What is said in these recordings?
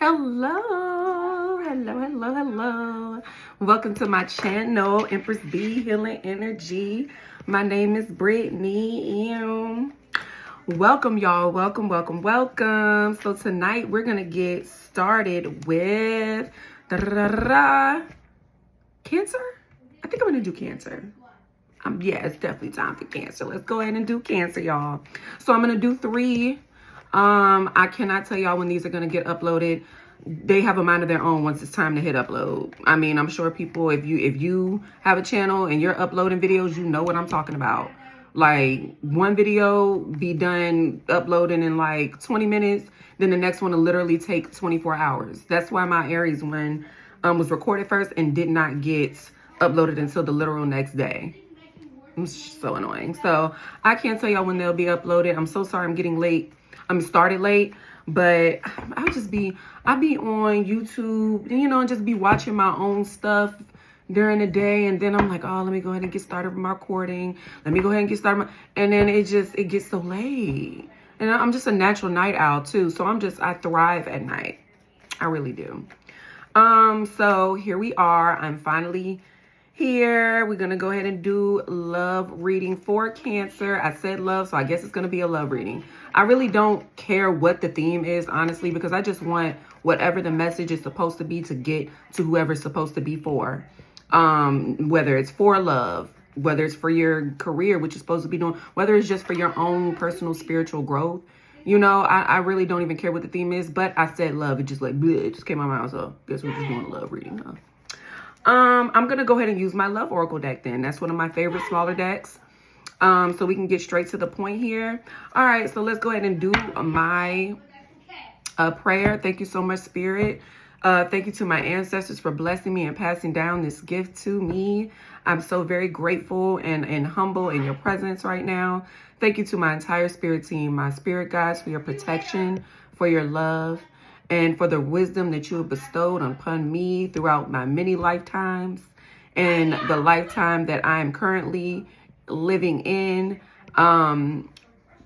Hello. Welcome to my channel, Empress B Healing Energy. My name is Brittany. Welcome, y'all. Welcome. So tonight we're gonna get started with Cancer. I think I'm gonna do Cancer. Yeah, it's definitely time for Cancer. Let's go ahead and do Cancer, y'all. So I'm gonna do 3. I cannot tell y'all when these are gonna get uploaded. They have a mind of their own once it's time to hit upload. I mean, I'm sure people, if you have a channel and you're uploading videos, you know what I'm talking about. Like, one video be done uploading in like 20 minutes, then the next one will literally take 24 hours. That's why my Aries one was recorded first and did not get uploaded until the literal next day. It's so annoying. So I can't tell y'all when they'll be uploaded. I'm so sorry I'm getting late. I'm started late, but I be on YouTube, and just be watching my own stuff during the day, and then I'm like, oh, let me go ahead and get started with my recording. Let me go ahead and get started. And then it gets so late. And I'm just a natural night owl too, so I thrive at night. I really do. So here we are. I'm finally here. We're gonna go ahead and do love reading for Cancer. I said love, so I guess it's gonna be a love reading. I really don't care what the theme is, honestly, because I just want whatever the message is supposed to be to get to whoever it's supposed to be for. Whether it's for love, whether it's for your career, which you're supposed to be doing, whether it's just for your own personal spiritual growth. I really don't even care what the theme is, but I said love. It just bleh, it just came out of my mouth, so guess we're just doing a love reading, huh? I'm gonna go ahead and use my love oracle deck then. That's one of my favorite smaller decks. So we can get straight to the point here. All right, so let's go ahead and do my prayer. Thank you so much, Spirit. Thank you to my ancestors for blessing me and passing down this gift to me. I'm so very grateful and humble in your presence right now. Thank you to my entire spirit team, my spirit guides, for your protection, for your love, and for the wisdom that you have bestowed upon me throughout my many lifetimes and the lifetime that I am currently living in.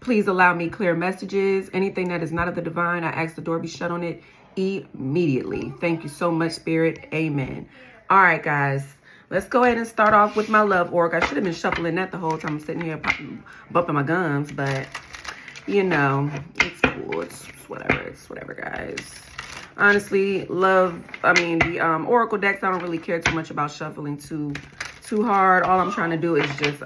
Please allow me clear messages. Anything that is not of the divine, I ask the door be shut on it immediately. Thank you so much, Spirit. Amen. All right, guys. Let's go ahead and start off with my love oracle. I should have been shuffling that the whole time I'm sitting here bumping my gums, but it's cool. It's whatever, guys. Honestly, the oracle decks, I don't really care too much about shuffling too hard. All I'm trying to do is just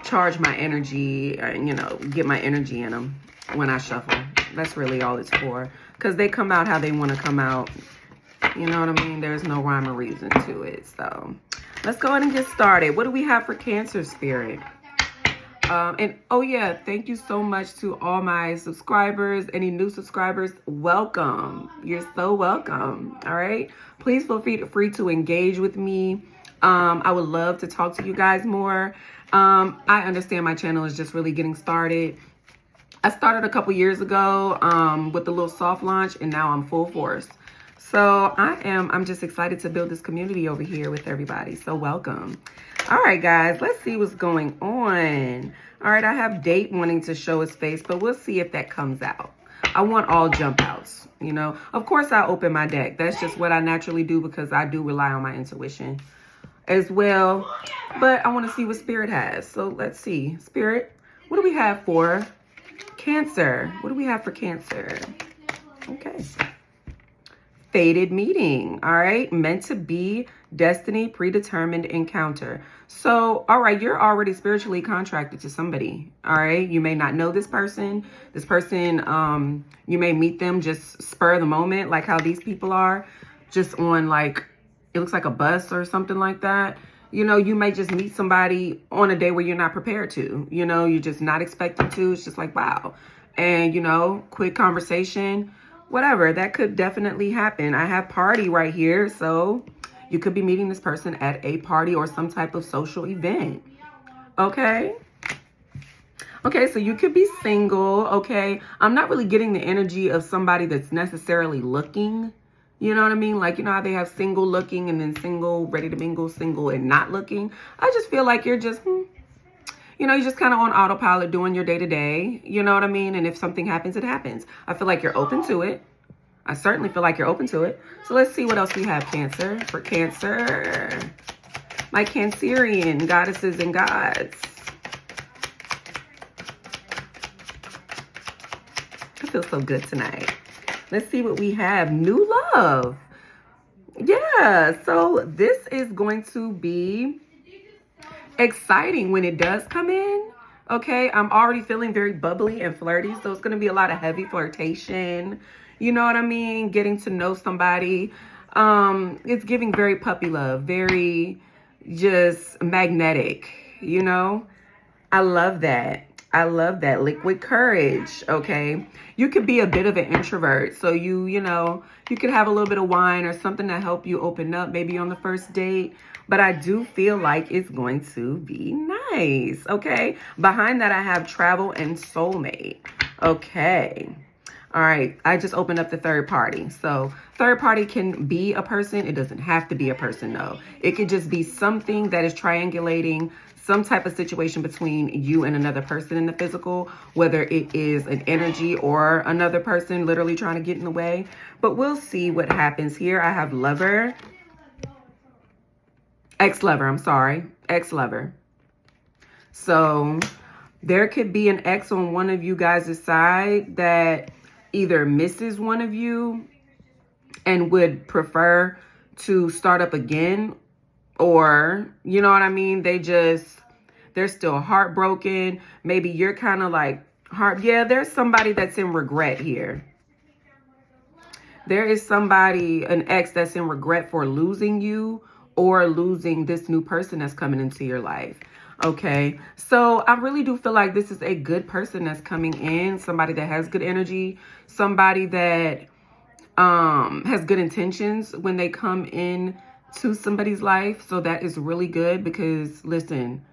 charge my energy and get my energy in them when I shuffle. That's really all it's for, because they come out how they want to come out. You know what I mean? There's no rhyme or reason to it. So let's go ahead and get started. What do we have for Cancer, Spirit? And oh yeah, thank you so much to all my subscribers. Any new subscribers, welcome. You're so welcome. All right, please feel free to engage with me. I would love to talk to you guys more. I understand my channel is just really getting started. I started a couple years ago with a little soft launch, and now I'm full force. So I'm just excited to build this community over here with everybody. So welcome. All right, guys, let's see what's going on. All right, I have Date wanting to show his face, but we'll see if that comes out. I want all jump outs, Of course, I open my deck. That's just what I naturally do, because I do rely on my intuition as well. But I want to see what Spirit has. So let's see. Spirit, what do we have for Cancer? What do we have for Cancer? Okay. Fated meeting. All right. Meant to be, destiny, predetermined encounter. So, all right, you're already spiritually contracted to somebody. All right. You may not know this person. This person, you may meet them just spur of the moment, like how these people are, just on it looks like a bus or something like that. You may just meet somebody on a day where you're not prepared to. You're just not expecting to. It's just like, wow. And, quick conversation. Whatever, that could definitely happen. I have party right here, so you could be meeting this person at a party or some type of social event. Okay, so you could be single. Okay, I'm not really getting the energy of somebody that's necessarily looking. You know what I mean? Like, how they have single looking and then single, ready to mingle, single and not looking. I just feel like you're just you're just kind of on autopilot doing your day-to-day. You know what I mean? And if something happens, it happens. I feel like you're open to it. I certainly feel like you're open to it. So let's see what else we have, Cancer. For Cancer, my Cancerian goddesses and gods. I feel so good tonight. Let's see what we have. New love. Yeah, so this is going to be exciting when it does come in. Okay, I'm already feeling very bubbly and flirty, so it's going to be a lot of heavy flirtation. You know what I mean? Getting to know somebody. It's giving very puppy love, very just magnetic, you know? I love that. I love that. Liquid courage, okay? You could be a bit of an introvert, so you know, you could have a little bit of wine or something to help you open up maybe on the first date. But I do feel like it's going to be nice, okay? Behind that, I have travel and soulmate, okay? All right, I just opened up the third party. So third party can be a person. It doesn't have to be a person, though. It could just be something that is triangulating some type of situation between you and another person in the physical, whether it is an energy or another person literally trying to get in the way. But we'll see what happens here. I have lover. Ex-lover, I'm sorry. Ex-lover. So there could be an ex on one of you guys' side that either misses one of you and would prefer to start up again, or, you know what I mean? They're still heartbroken. Maybe you're kind of like, yeah, there's somebody that's in regret here. There is somebody, an ex, that's in regret for losing you or losing this new person that's coming into your life. Okay, so I really do feel like this is a good person that's coming in, somebody that has good energy, somebody that has good intentions when they come in to somebody's life. So that is really good because, listen,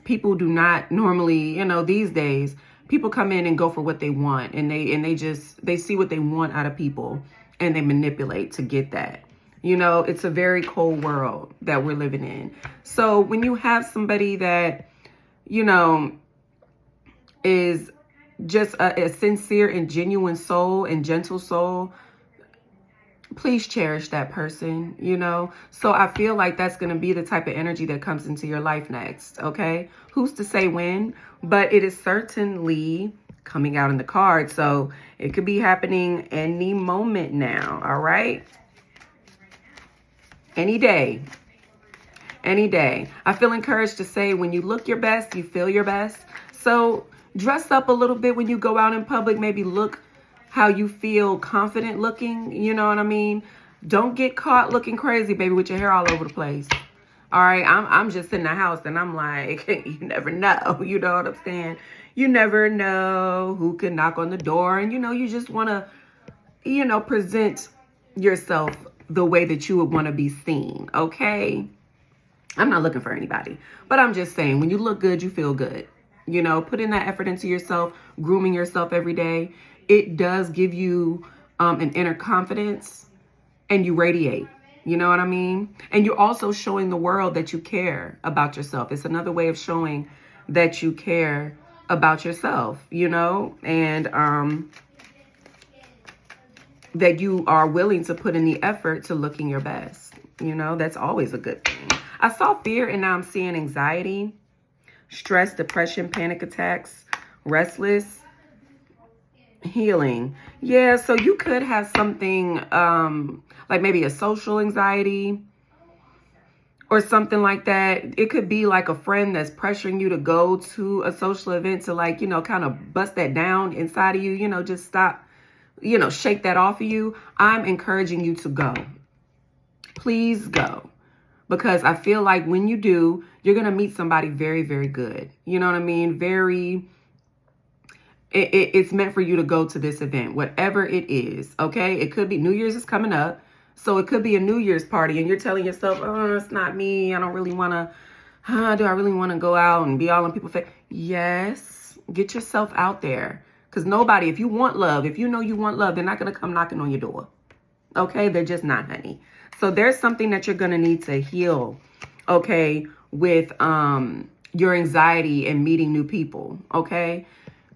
people do not normally, you know, these days, people come in and go for what they want, and they see what they want out of people and they manipulate to get that. You know, it's a very cold world that we're living in. So when you have somebody that, you know, is just a sincere and genuine soul and gentle soul, please cherish that person, you know? So I feel like that's going to be the type of energy that comes into your life next, okay? Who's to say when? But it is certainly coming out in the card. So it could be happening any moment now, all right? Any day. Any day. I feel encouraged to say when you look your best, you feel your best. So dress up a little bit when you go out in public. Maybe look how you feel confident looking. You know what I mean? Don't get caught looking crazy, baby, with your hair all over the place. All right, I'm just in the house and I'm like, you never know. You know what I'm saying? You never know who can knock on the door. And, you know, you just want to, you know, present yourself the way that you would want to be seen, okay? I'm not looking for anybody, but I'm just saying, when you look good, you feel good. You know, putting that effort into yourself, grooming yourself every day, it does give you an inner confidence, and you radiate. You know what I mean? And you're also showing the world that you care about yourself. It's another way of showing that you care about yourself, you know, and that you are willing to put in the effort to looking your best. You know, that's always a good thing. I saw fear and now I'm seeing anxiety, stress, depression, panic attacks, restless, healing. Yeah, so you could have something like maybe a social anxiety or something like that. It could be like a friend that's pressuring you to go to a social event to, like, you know, kind of bust that down inside of you, you know, just stop. You know, shake that off of you. I'm encouraging you to go. Please go. Because I feel like when you do, you're going to meet somebody very, very good. You know what I mean? It's meant for you to go to this event, whatever it is. Okay. It could be New Year's is coming up. So it could be a New Year's party and you're telling yourself, oh, it's not me. I don't really want to, do I really want to go out and be all in people's face? Yes. Get yourself out there. Because nobody, if you want love, if you know you want love, they're not going to come knocking on your door. Okay? They're just not, honey. So there's something that you're going to need to heal, okay, with your anxiety and meeting new people, okay?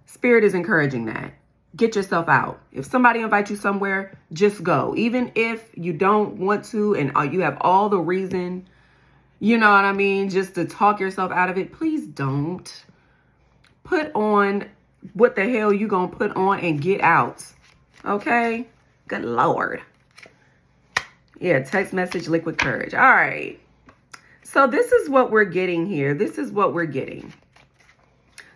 Spirit is encouraging that. get yourself out. If somebody invites you somewhere, just go. Even if you don't want to and you have all the reason, you know what I mean, just to talk yourself out of it, please don't. Put on what the hell you gonna put on and get out. Okay? Good Lord. Yeah, text message, liquid courage. All right. So this is what we're getting here. This is what we're getting.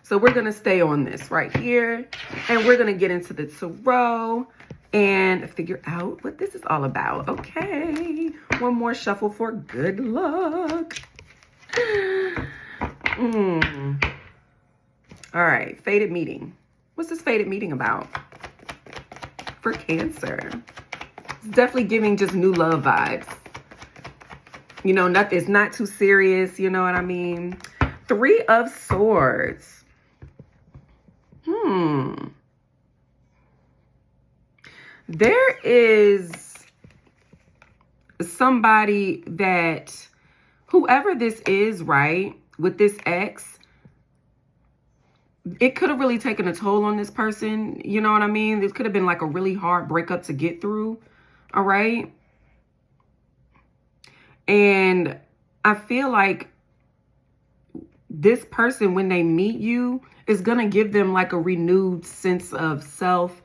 So we're going to stay on this right here. And we're going to get into the tarot and figure out what this is all about. Okay. One more shuffle for good luck. All right. Fated meeting. What's this fated meeting about? For Cancer. It's definitely giving just new love vibes. You know, nothing, it's not too serious. You know what I mean? 3 of Swords. There is somebody that, whoever this is, right, with this ex, it could have really taken a toll on this person. You know what I mean? This could have been like a really hard breakup to get through. All right. And I feel like this person, when they meet you, is going to give them like a renewed sense of self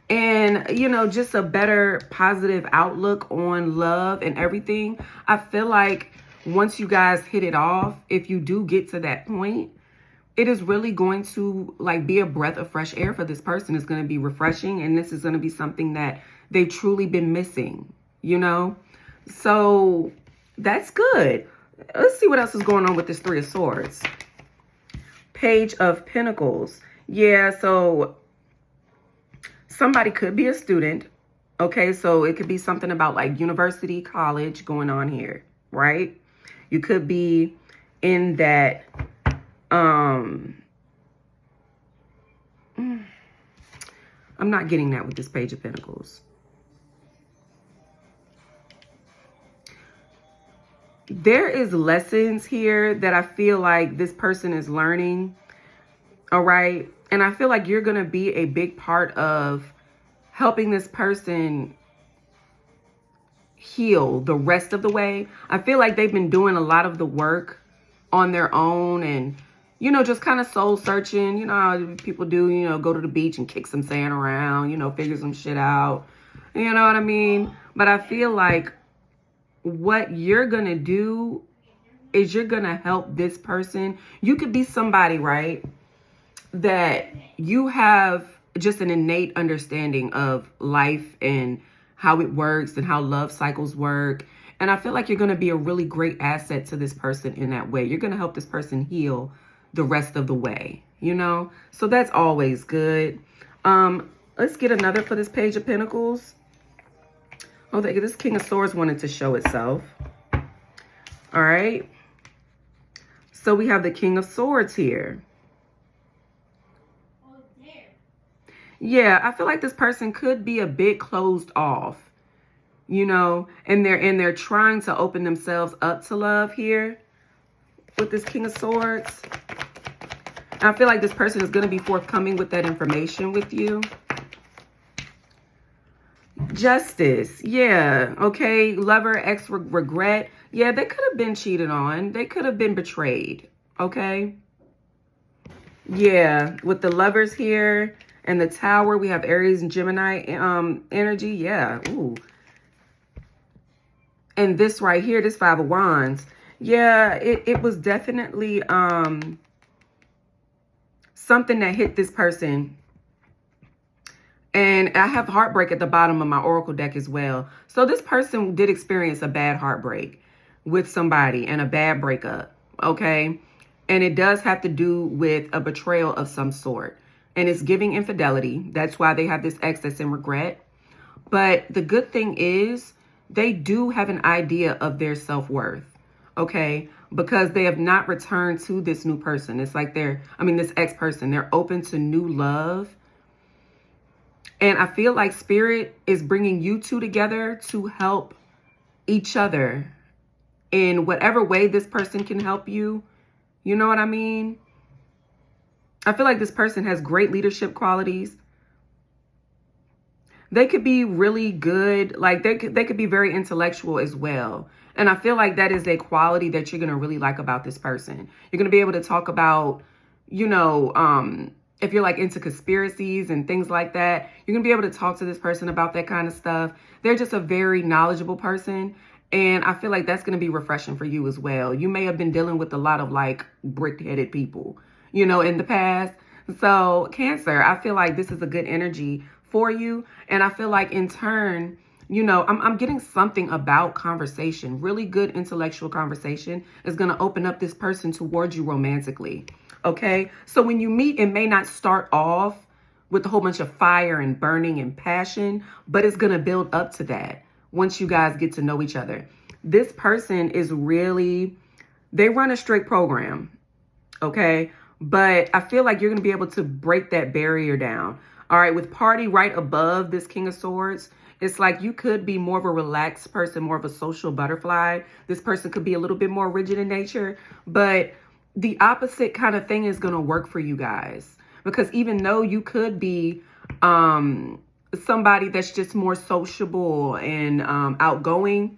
and, you know, just a better positive outlook on love and everything. I feel like once you guys hit it off, if you do get to that point, it is really going to like be a breath of fresh air for this person. It's going to be refreshing. And this is going to be something that they've truly been missing, you know? So that's good. Let's see what else is going on with this 3 of Swords. Page of Pentacles. Yeah, so somebody could be a student. Okay, so it could be something about like university, college going on here, right? You could be in that, I'm not getting that with this Page of Pentacles. There is lessons here that I feel like this person is learning. All right. And I feel like you're going to be a big part of helping this person heal the rest of the way. I feel like they've been doing a lot of the work on their own and, you know, just kind of soul searching. You know how people do, you know, go to the beach and kick some sand around, you know, figure some shit out. You know what I mean? But I feel like what you're going to do is you're going to help this person. You could be somebody, right, that you have just an innate understanding of life and how it works and how love cycles work. And I feel like you're going to be a really great asset to this person in that way. You're going to help this person heal the rest of the way, you know? So that's always good. Let's get another for this Page of Pentacles. Oh, this King of Swords wanted to show itself. All right. So we have the King of Swords here. Yeah, I feel like this person could be a bit closed off, you know, and they're trying to open themselves up to love here with this King of Swords. And I feel like this person is going to be forthcoming with that information with you. Justice. Yeah. Okay. Lover, ex, regret. Yeah, they could have been cheated on. They could have been betrayed. Okay. Yeah. With the Lovers here and the Tower, we have Aries and Gemini energy. Yeah. Ooh. And this right here, this 5 of Wands. Yeah, it was definitely something that hit this person. And I have heartbreak at the bottom of my Oracle deck as well. So this person did experience a bad heartbreak with somebody and a bad breakup, okay? And it does have to do with a betrayal of some sort. And it's giving infidelity. That's why they have this ex that's in regret. But the good thing is they do have an idea of their self-worth, okay? Because they have not returned to this new person. It's like this ex-person, they're open to new love. And I feel like Spirit is bringing you two together to help each other in whatever way this person can help you. You know what I mean? I feel like this person has great leadership qualities. they could be really good. Like they could be very intellectual as well. And I feel like that is a quality that you're going to really like about this person. You're going to be able to talk about, you know, if you're like into conspiracies and things like that, you're going to be able to talk to this person about that kind of stuff. They're just a very knowledgeable person. And I feel like that's going to be refreshing for you as well. You may have been dealing with a lot of like brick-headed people, you know, in the past. So Cancer, I feel like this is a good energy for you. And I feel like in turn, you know, I'm getting something about conversation. Really good intellectual conversation is going to open up this person towards you romantically. Okay. So when you meet, it may not start off with a whole bunch of fire and burning and passion, but it's going to build up to that once you guys get to know each other. This person is really, they run a strict program. Okay. But I feel like you're going to be able to break that barrier down. All right. With party right above this King of Swords, it's like you could be more of a relaxed person, more of a social butterfly. This person could be a little bit more rigid in nature, but the opposite kind of thing is going to work for you guys. Because even though you could be somebody that's just more sociable and outgoing,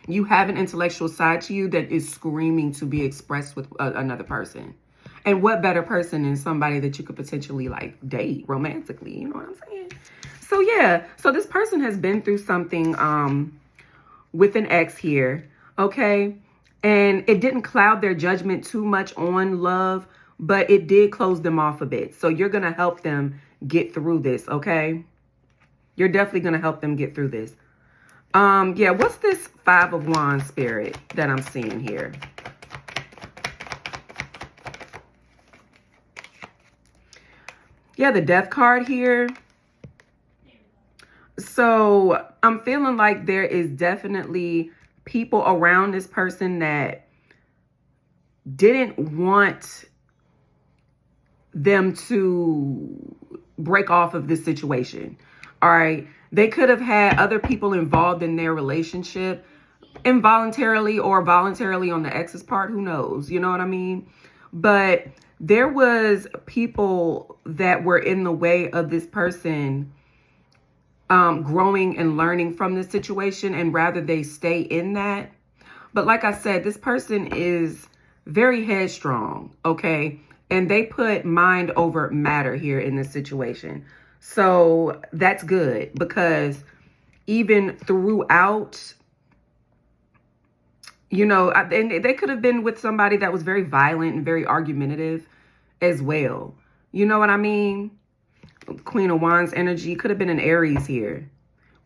you have an intellectual side to you that is screaming to be expressed with another person. And what better person than somebody that you could potentially like date romantically? You know what I'm saying? So yeah, so this person has been through something with an ex here, okay? And it didn't cloud their judgment too much on love, but it did close them off a bit. So you're going to help them get through this, okay? You're definitely going to help them get through this. Yeah, what's this Five of Wands spirit that I'm seeing here? Yeah, the Death card here. So I'm feeling like there is definitely people around this person that didn't want them to break off of this situation. All right. They could have had other people involved in their relationship involuntarily or voluntarily on the ex's part. Who knows? You know what I mean? But there was people that were in the way of this person growing and learning from this situation, and rather they stay in that. But like I said, this person is very headstrong, okay? And they put mind over matter here in this situation. So that's good, because even throughout, you know, and they could have been with somebody that was very violent and very argumentative as well. You know what I mean? Queen of Wands energy could have been an Aries here,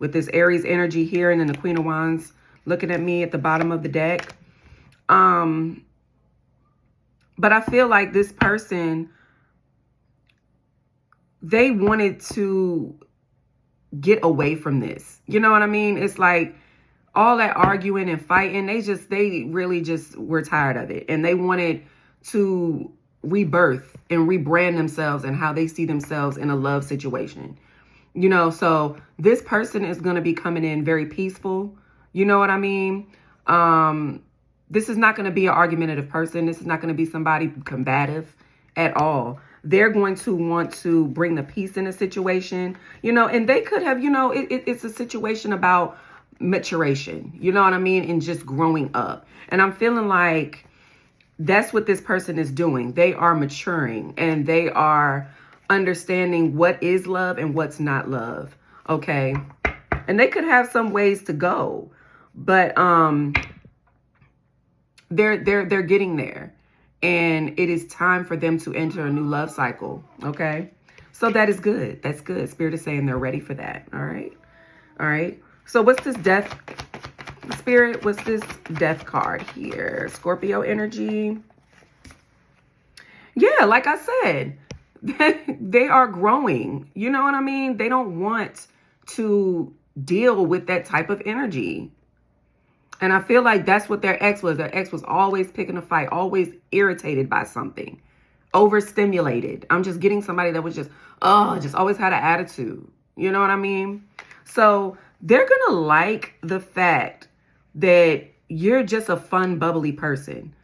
with this Aries energy here, and then the Queen of Wands looking at me at the bottom of the deck. But I feel like this person, they wanted to get away from this. You know what I mean? It's like all that arguing and fighting, they really just were tired of it. And they wanted to rebirth and rebrand themselves and how they see themselves in a love situation. You know, so this person is going to be coming in very peaceful. You know what I mean? This is not going to be an argumentative person. This is not going to be somebody combative at all. They're going to want to bring the peace in a situation, you know, and they could have, you know, it's a situation about maturation, you know what I mean? And just growing up. And I'm feeling like that's what this person is doing. They are maturing and they are understanding what is love and what's not love. Okay. And they could have some ways to go, but they're getting there, and it is time for them to enter a new love cycle. Okay. So that is good. That's good. Spirit is saying they're ready for that. All right. All right. So what's this death spirit? What's this death card here? Scorpio energy. Yeah, like I said, they are growing. You know what I mean? They don't want to deal with that type of energy. And I feel like that's what their ex was. Their ex was always picking a fight, always irritated by something, overstimulated. I'm just getting somebody that was just always had an attitude. You know what I mean? So they're going to like the fact that you're just a fun, bubbly person,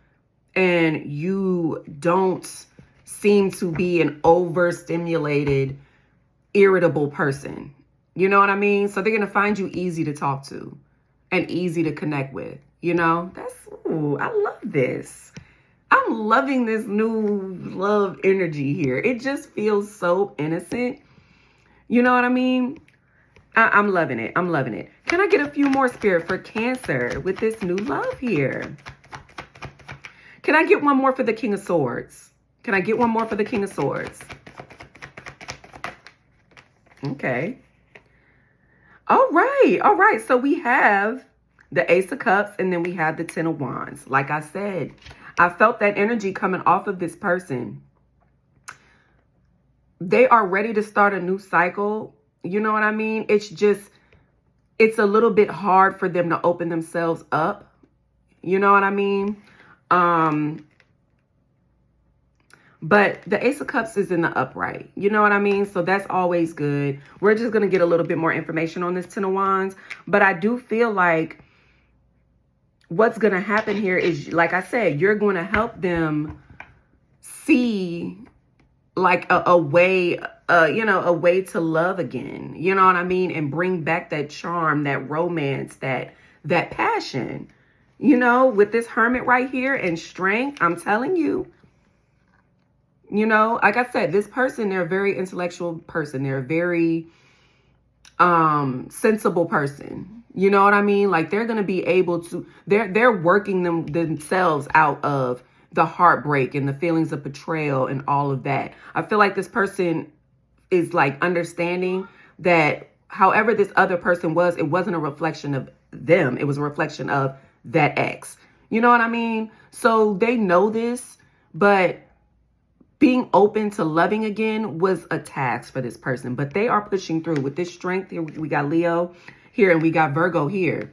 and you don't seem to be an overstimulated, irritable person. You know what I mean? So they're going to find you easy to talk to and easy to connect with. You know, I love this. I'm loving this new love energy here. It just feels so innocent. You know what I mean? I'm loving it. I'm loving it. Can I get a few more, Spirit, for Cancer with this new love here? Can I get one more for the King of Swords? Can I get one more for the King of Swords? Okay. All right. All right. So we have the Ace of Cups and then we have the Ten of Wands. Like I said, I felt that energy coming off of this person. They are ready to start a new cycle. You know what I mean? It's a little bit hard for them to open themselves up. You know what I mean? But the Ace of Cups is in the upright. You know what I mean? So that's always good. We're just going to get a little bit more information on this Ten of Wands. But I do feel like what's going to happen here is, like I said, you're going to help them see like a way, a way to love again. You know what I mean? And bring back that charm, that romance, that passion. You know, with this Hermit right here and strength, I'm telling you, you know, like I said, this person, they're a very intellectual person. They're a very sensible person. You know what I mean? Like they're going to be able to, they're working themselves out of the heartbreak and the feelings of betrayal and all of that. I feel like this person is like understanding that however this other person was, it wasn't a reflection of them. It was a reflection of that ex. You know what I mean? So they know this, but being open to loving again was a task for this person, but they are pushing through with this strength. Here we got Leo here and we got Virgo here.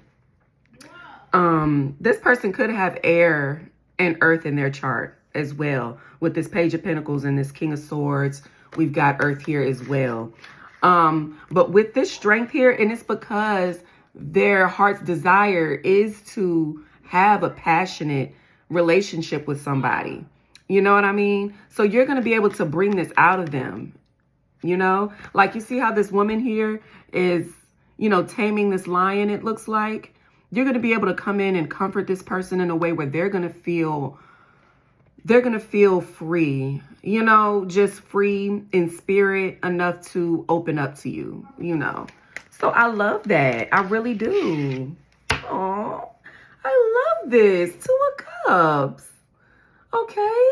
This person could have air and earth in their chart as well. With this Page of Pentacles and this King of Swords, we've got earth here as well. But with this strength here, and it's because their heart's desire is to have a passionate relationship with somebody. You know what I mean? So you're going to be able to bring this out of them. You know, like you see how this woman here is, you know, taming this lion, it looks like. You're going to be able to come in and comfort this person in a way where they're going to feel free, you know, just free in spirit enough to open up to you, you know. So I love that. I really do. Oh, I love this. Two of Cups. Okay.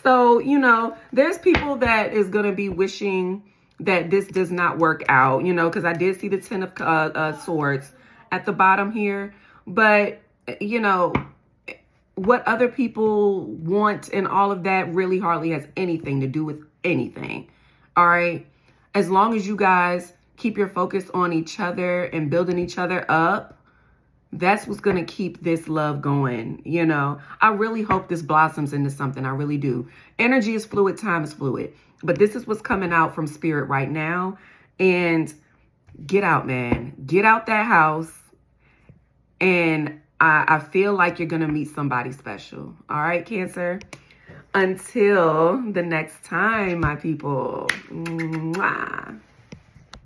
So, you know, there's people that is going to be wishing that this does not work out, you know, because I did see the Ten of Swords at the bottom here. But, you know, what other people want and all of that really hardly has anything to do with anything. All right. As long as you guys keep your focus on each other and building each other up, that's what's going to keep this love going. You know, I really hope this blossoms into something. I really do. Energy is fluid. Time is fluid. But this is what's coming out from Spirit right now. And get out, man. Get out that house. And I feel like you're going to meet somebody special. All right, Cancer. Until the next time, my people. Mwah.